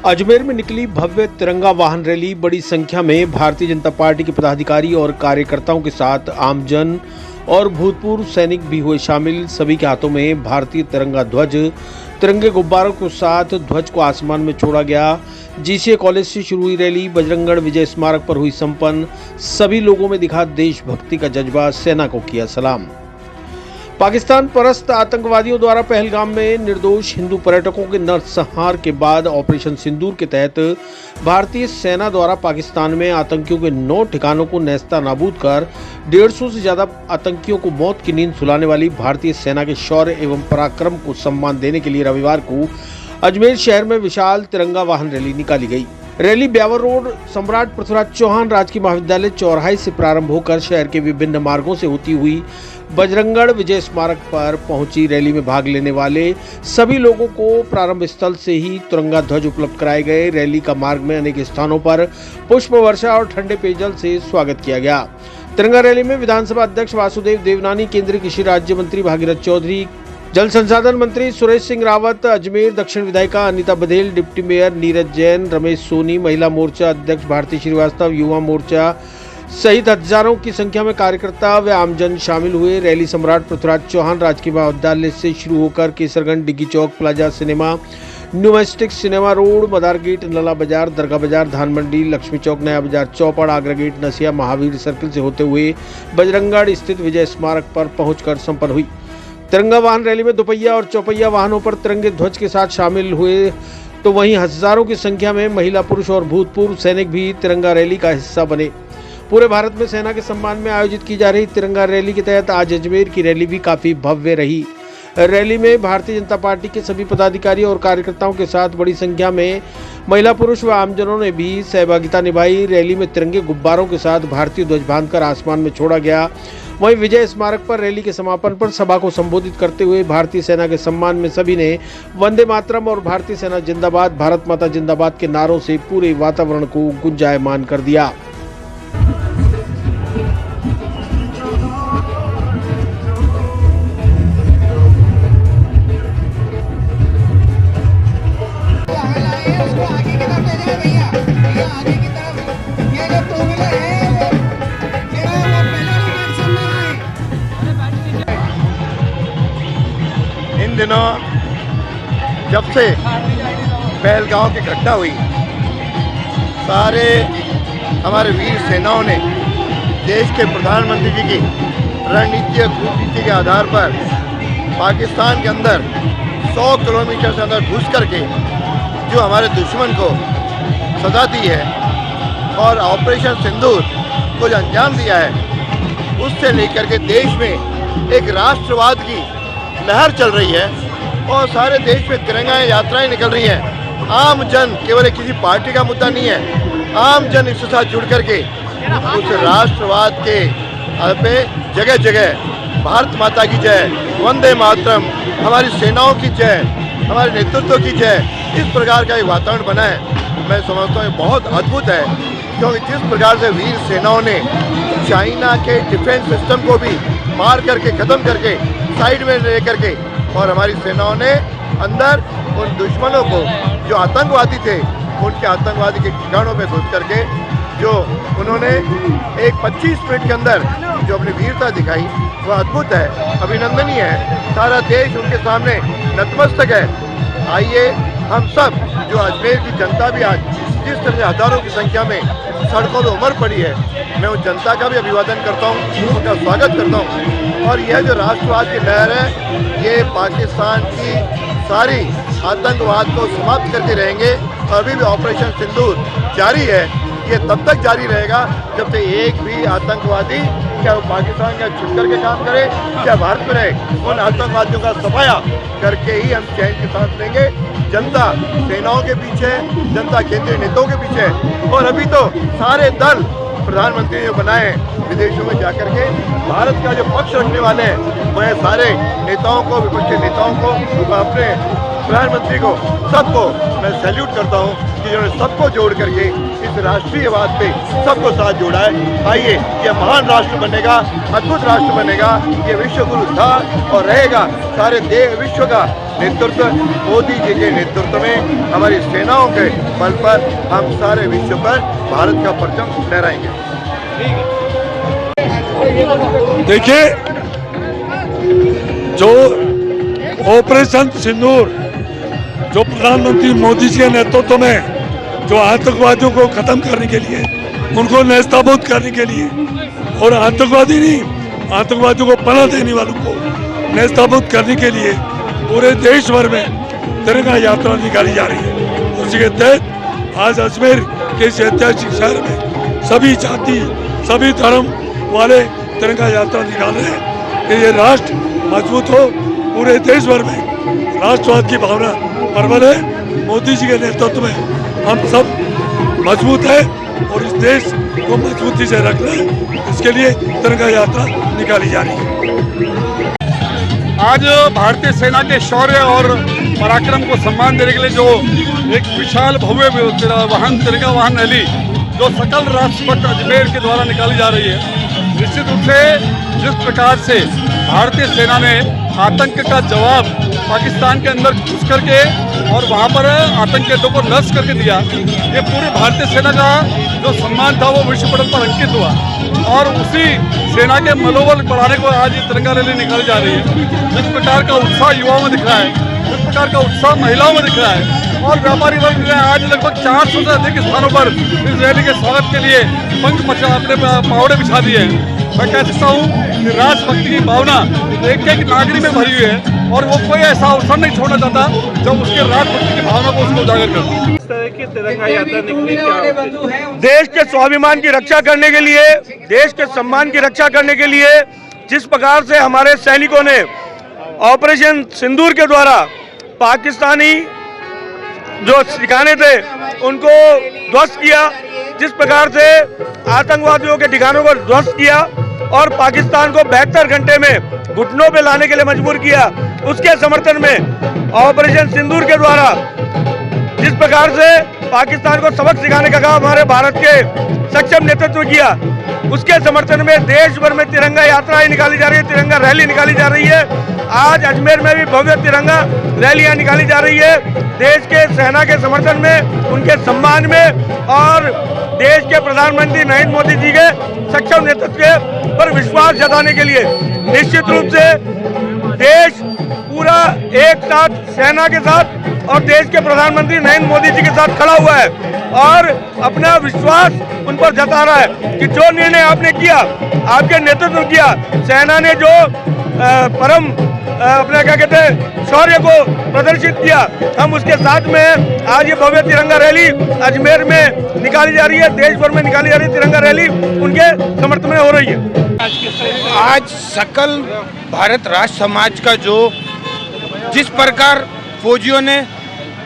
अजमेर में निकली भव्य तिरंगा वाहन रैली। बड़ी संख्या में भारतीय जनता पार्टी के पदाधिकारी और कार्यकर्ताओं के साथ आमजन और भूतपूर्व सैनिक भी हुए शामिल। सभी के हाथों में भारतीय तिरंगा ध्वज, तिरंगे गुब्बारों के साथ ध्वज को आसमान में छोड़ा गया। जीसीए कॉलेज से शुरू हुई रैली बजरंगगढ़ विजय स्मारक पर हुई संपन्न। सभी लोगों में दिखा देशभक्ति का जज्बा, सेना को किया सलाम। पाकिस्तान परस्त आतंकवादियों द्वारा पहलगाम में निर्दोष हिंदू पर्यटकों के नरसंहार के बाद ऑपरेशन सिंदूर के तहत भारतीय सेना द्वारा पाकिस्तान में आतंकियों के 9 ठिकानों को नेस्तनाबूद कर 150 से ज्यादा आतंकियों को मौत की नींद सुलाने वाली भारतीय सेना के शौर्य एवं पराक्रम को सम्मान देने के लिए रविवार को अजमेर शहर में विशाल तिरंगा वाहन रैली निकाली गई। रैली ब्यावर रोड, सम्राट पृथ्वीराज चौहान राजकीय महाविद्यालय चौराहे से प्रारंभ होकर शहर के विभिन्न मार्गों से होती हुई बजरंगगढ़ विजय स्मारक पर पहुंची। रैली में भाग लेने वाले सभी लोगों को प्रारंभ स्थल से ही तिरंगा ध्वज उपलब्ध कराए गए। रैली का मार्ग में अनेक स्थानों पर पुष्प वर्षा और ठंडे पेयजल से स्वागत किया गया। तिरंगा रैली में विधानसभा अध्यक्ष वासुदेव देवनानी, केंद्रीय कृषि राज्य मंत्री भागीरथ चौधरी, जल संसाधन मंत्री सुरेश सिंह रावत, अजमेर दक्षिण विधायिका अनीता बघेल, डिप्टी मेयर नीरज जैन, रमेश सोनी, महिला मोर्चा अध्यक्ष भारती श्रीवास्तव, युवा मोर्चा सहित हजारों की संख्या में कार्यकर्ता व आमजन शामिल हुए। रैली सम्राट पृथ्वीराज चौहान राजकीय महाविद्यालय से शुरू होकर Kesarganj, Diggi Chowk, plaza cinema, new मैस्टिक cinema road, Madar gate, Lala Bazaar, Dargah बाजार, धान मंडी, लक्ष्मी चौक, नया बाजार, चौपड़, आगरा गेट, नसिया, महावीर सर्किल से होते हुए बजरंगगढ़ स्थित विजय स्मारक पर पहुंचकर संपन्न हुई। तिरंगा वाहन रैली में दोपहिया और चौपहिया वाहनों पर तिरंगे ध्वज के साथ शामिल हुए, तो वहीं हजारों की संख्या में महिला, पुरुष और भूतपूर्व सैनिक भी तिरंगा रैली का हिस्सा बने। पूरे भारत में सेना के सम्मान में आयोजित की जा रही तिरंगा रैली के तहत आज अजमेर की रैली भी काफी भव्य रही। रैली में भारतीय जनता पार्टी के सभी पदाधिकारी और कार्यकर्ताओं के साथ बड़ी संख्या में महिला, पुरुष व आमजनों ने भी सहभागिता निभाई। रैली में तिरंगे गुब्बारों के साथ भारतीय ध्वज बांधकर आसमान में छोड़ा गया। वहीं विजय स्मारक पर रैली के समापन पर सभा को संबोधित करते हुए भारतीय सेना के सम्मान में सभी ने वंदे मातरम और भारतीय सेना जिंदाबाद, भारत माता जिंदाबाद के नारों से पूरे वातावरण को गुंजायमान कर दिया। इन दिनों जब से पहलगाम की घटना हुई, सारे हमारे वीर सेनाओं ने देश के प्रधानमंत्री जी की रणनीति और कूटनीति के आधार पर पाकिस्तान के अंदर 100 किलोमीटर से अंदर घुस करके जो हमारे दुश्मन को सजा दी है और ऑपरेशन सिंदूर को जो अंजाम दिया है, उससे लेकर के देश में एक राष्ट्रवाद की लहर चल रही है और सारे देश में तिरंगा यात्राएं निकल रही हैं। आम जन केवल किसी पार्टी का मुद्दा नहीं है, आम जन इसके साथ जुड़ करके उस राष्ट्रवाद के पे जगह जगह भारत माता की जय, वंदे मातरम, हमारी सेनाओं की जय, हमारे नेतृत्व की जय, इस प्रकार का एक वातावरण बना है। मैं समझता हूँ बहुत अद्भुत है, क्योंकि जिस प्रकार से वीर सेनाओं ने चाइना के डिफेंस सिस्टम को भी मार करके ख़त्म करके साइड में ले करके और हमारी सेनाओं ने अंदर उन दुश्मनों को जो आतंकवादी थे, उनके आतंकवादी के ठिकानों में घुस करके जो उन्होंने एक 25 मिनट के अंदर जो अपनी वीरता दिखाई, वह अद्भुत है, अभिनंदनीय है। सारा देश उनके सामने नतमस्तक है। आइए हम सब, जो अजमेर की जनता भी आज जिस तरह से हजारों की संख्या में सड़कों पर उमड़ पड़ी है, मैं उस जनता का भी अभिवादन करता हूँ, उनका स्वागत करता हूँ। और यह जो राष्ट्रवाद की लहर है, ये पाकिस्तान की सारी आतंकवाद को समाप्त करते रहेंगे। और अभी भी ऑपरेशन सिंदूर जारी है, ये तब तक जारी रहेगा जब तक एक भी आतंकवादी, क्या वो पाकिस्तान का छुप करके काम करे, क्या भारत में रहे, उन आतंकवादियों का सफाया करके ही हम चैन के साथ लेंगे। जनता सेनाओं के पीछे, जनता केंद्रीय नेताओं के पीछे, और अभी तो सारे दल प्रधानमंत्री ने बनाए विदेशों में जाकर के भारत का जो पक्ष रखने वाले हैं, वह सारे नेताओं को, विपक्षी नेताओं को, अपने प्रधानमंत्री को, सबको मैं सैल्यूट करता हूँ कि जिन्होंने सबको जोड़ करके इस राष्ट्रीयवाद पे सबको साथ जोड़ा है। आइए, ये महान राष्ट्र बनेगा, अद्भुत राष्ट्र बनेगा, ये विश्व गुरु था और रहेगा, सारे विश्व का नेतृत्व, मोदी जी के नेतृत्व में हमारी सेनाओं के बल पर हम सारे विश्व पर भारत का परचम लहराएंगे। देखिए, जो ऑपरेशन सिंदूर जो प्रधानमंत्री मोदी जी के नेतृत्व में जो आतंकवादियों को खत्म करने के लिए, उनको नेस्तनाबूद करने के लिए, और आतंकवादी नहीं, आतंकवादियों को पनाह देने वालों को नेस्तनाबूद करने के लिए पूरे देश भर में तिरंगा यात्रा निकाली जा रही है। उसी के तहत आज अजमेर के इस ऐतिहासिक शहर में सभी जाति, सभी धर्म वाले तिरंगा यात्रा निकाल रहे हैं कि ये राष्ट्र मजबूत हो। पूरे देश भर में राष्ट्रवाद की भावना प्रबल है। मोदी जी के नेतृत्व में हम सब मजबूत है और इस देश को मजबूती से रखना है, इसके लिए तिरंगा यात्रा निकाली जा रही है। आज भारतीय सेना के शौर्य और पराक्रम को सम्मान देने के लिए जो एक विशाल भव्य तिरंगा वाहन रैली जो सकल राष्ट्रभक्त अजमेर के द्वारा निकाली जा रही है, निश्चित रूप से जिस प्रकार से भारतीय सेना ने आतंक का जवाब पाकिस्तान के अंदर घुस करके और वहां पर आतंकियों को नष्ट करके दिया, ये पूरे भारतीय सेना का जो सम्मान था वो विश्व पटल पर अंकित हुआ। और उसी सेना के मनोबल बढ़ाने को आज ये तिरंगा रैली निकाली जा रही है। जिस प्रकार का उत्साह युवाओं में दिख रहा है, जिस प्रकार का उत्साह महिलाओं में दिख रहा है और व्यापारी वर्ग ने आज लगभग 400 से अधिक स्थानों पर इस रैली के स्वागत के लिए पंख अपने पावड़े बिछा दिए हैं। मैं कह सकता हूँ कि राष्ट्रभक्ति की भावना एक एक नागरिक में भरी हुई है और वो कोई ऐसा अवसर नहीं छोड़ना चाहता जब उसके राष्ट्रभक्ति की भावना को उसको उजागर कर। इस तरह की तिरंगा यात्रा निकली देश के स्वाभिमान की रक्षा करने के लिए, देश के सम्मान की रक्षा करने के लिए जिस प्रकार से हमारे सैनिकों ने ऑपरेशन सिंदूर के द्वारा पाकिस्तानी जो ठिकाने थे उनको ध्वस्त किया, जिस प्रकार से आतंकवादियों के ठिकानों को ध्वस्त किया और पाकिस्तान को 72 घंटे में घुटनों पे लाने के लिए मजबूर किया, उसके समर्थन में ऑपरेशन सिंदूर के द्वारा जिस प्रकार से पाकिस्तान को सबक सिखाने का काम हमारे भारत के सक्षम नेतृत्व किया, उसके समर्थन में देश भर में तिरंगा यात्राएं निकाली जा रही है, तिरंगा रैली निकाली जा रही है। आज अजमेर में भी भव्य तिरंगा रैलियां निकाली जा रही है, देश के सेना के समर्थन में, उनके सम्मान में और देश के प्रधानमंत्री नरेंद्र मोदी जी के सक्षम नेतृत्व पर विश्वास जताने के लिए। निश्चित रूप से देश पूरा एक साथ सेना के साथ और देश के प्रधानमंत्री नरेंद्र मोदी जी के साथ खड़ा हुआ है और अपना विश्वास उन पर जता रहा है कि जो निर्णय आपने किया, आपके नेतृत्व में किया, सेना ने जो परम अपना क्या कहते हैं शौर्य को प्रदर्शित किया, हम उसके साथ में आज ये भव्य तिरंगा रैली अजमेर में निकाली जा रही है, देश भर में निकाली जा रही है तिरंगा रैली, उनके समर्थन में हो रही है। आज सकल भारत राष्ट्र समाज का जो जिस प्रकार फौजियों ने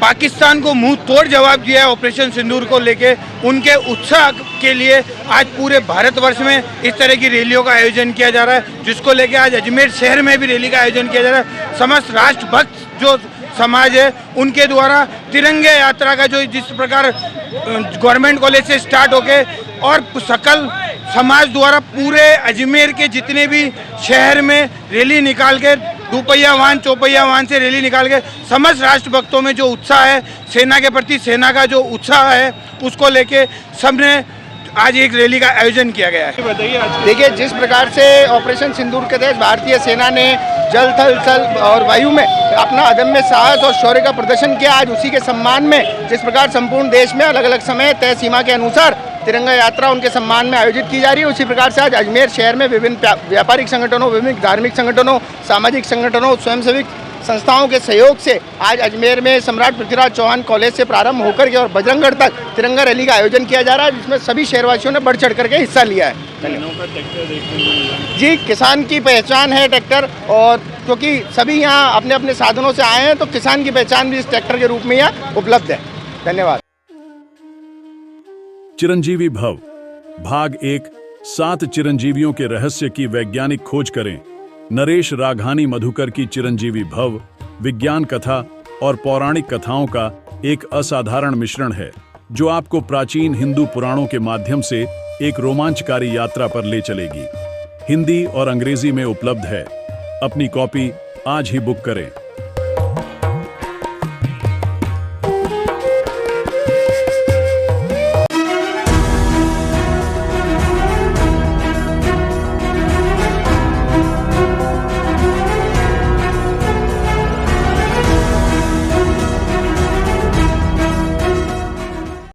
पाकिस्तान को मुंह तोड़ जवाब दिया है ऑपरेशन सिंदूर को लेके, उनके उत्साह के लिए आज पूरे भारतवर्ष में इस तरह की रैलियों का आयोजन किया जा रहा है, जिसको लेके आज अजमेर शहर में भी रैली का आयोजन किया जा रहा है। समस्त राष्ट्रभक्त जो समाज है उनके द्वारा तिरंगे यात्रा का जो जिस प्रकार गवर्नमेंट कॉलेज से स्टार्ट होके और सकल समाज द्वारा पूरे अजमेर के जितने भी शहर में रैली निकाल के दुपहिया वाहन चौपहिया वाहन से रैली निकाल के समस्त राष्ट्रभक्तों में जो उत्साह है, सेना के प्रति सेना का जो उत्साह है, उसको लेके सबने आज एक रैली का आयोजन किया गया है। देखिए, जिस प्रकार से ऑपरेशन सिंदूर के तहत भारतीय सेना ने जल थल और वायु में अपना अदम्य साहस और शौर्य का प्रदर्शन किया, आज उसी के सम्मान में जिस प्रकार संपूर्ण देश में अलग अलग समय तय सीमा के अनुसार तिरंगा यात्रा उनके सम्मान में आयोजित की जा रही है, उसी प्रकार से आज अजमेर शहर में विभिन्न व्यापारिक संगठनों, विभिन्न धार्मिक संगठनों, सामाजिक संगठनों, स्वयंसेवी संस्थाओं के सहयोग से आज अजमेर में सम्राट पृथ्वीराज चौहान कॉलेज से प्रारंभ होकर के और बजरंगगढ़ तक तिरंगा रैली का आयोजन किया जा रहा है, जिसमें सभी शहरवासियों ने बढ़ चढ़ करके हिस्सा लिया है। जी, किसान की पहचान है ट्रैक्टर, और क्योंकि सभी यहाँ अपने अपने साधनों से आए हैं तो किसान की पहचान भी इस ट्रैक्टर के रूप में यहाँ उपलब्ध है। धन्यवाद। चिरंजीवी भव भाग 1 7 चिरंजीवियों के रहस्य की वैज्ञानिक खोज करें। नरेश राघानी मधुकर की चिरंजीवी भव विज्ञान कथा और पौराणिक कथाओं का एक असाधारण मिश्रण है जो आपको प्राचीन हिंदू पुराणों के माध्यम से एक रोमांचकारी यात्रा पर ले चलेगी। हिंदी और अंग्रेजी में उपलब्ध है। अपनी कॉपी आज ही बुक करें।